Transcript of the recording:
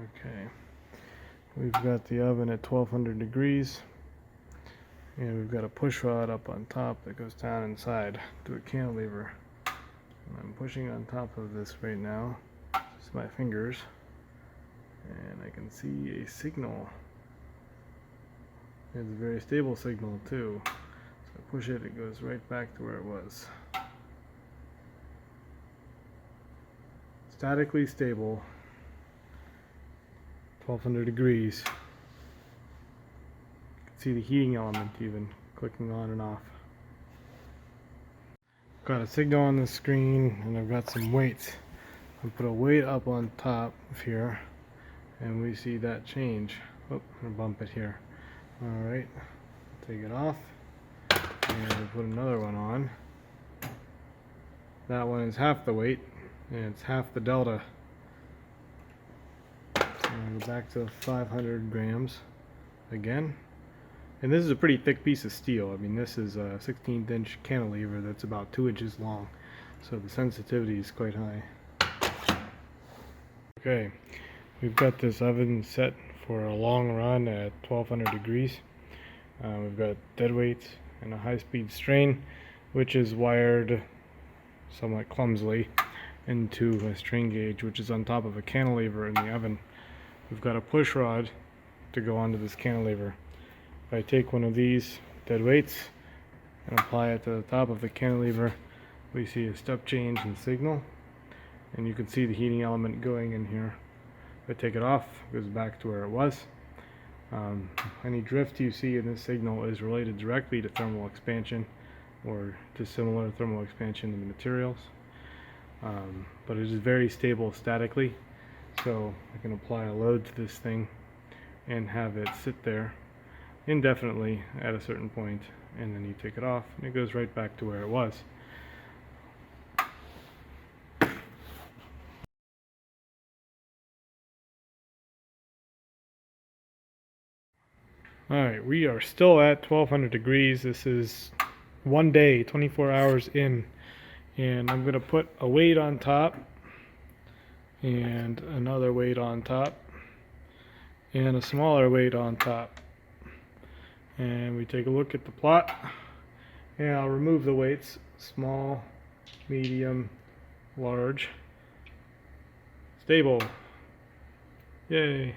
Okay, we've got the oven at 1200 degrees, and we've got a push rod up on top that goes down inside to a cantilever. And I'm pushing on top of this right now, just my fingers, and I can see a signal. It's a very stable signal too. So I push it, it goes right back to where it was. Statically stable, 1200 degrees. You can see the heating element even clicking on and off. Got a signal on the screen, and I've got some weights. I put a weight up on top of here, and we see that change. Oh, I'm gonna bump it here. Alright, take it off, and we'll put another one on. That one is half the weight, and it's half the delta. And go back to 500 grams again. And this is a pretty thick piece of steel. I mean, this is a 16th inch cantilever that's about 2 inches long. So the sensitivity is quite high. Okay, we've got this oven set for a long run at 1200 degrees. We've got dead weights and a high-speed strain, which is wired somewhat clumsily into a strain gauge, which is on top of a cantilever in the oven. We've got a push rod to go onto this cantilever. If I take one of these dead weights and apply it to the top of the cantilever, we see a step change in signal, and you can see the heating element going in here. If I take it off, it goes back to where it was. Any drift you see in this signal is related directly to thermal expansion or to similar thermal expansion in the materials. But it is very stable statically, so I can apply a load to this thing and have it sit there indefinitely at a certain point, and then you take it off and it goes right back to where it was. Alright, we are still at 1200 degrees. This is one day, 24 hours in, and I'm going to put a weight on top and another weight on top and a smaller weight on top. And we take a look at the plot, and I'll remove the weights: small, medium, large. Stable. Yay.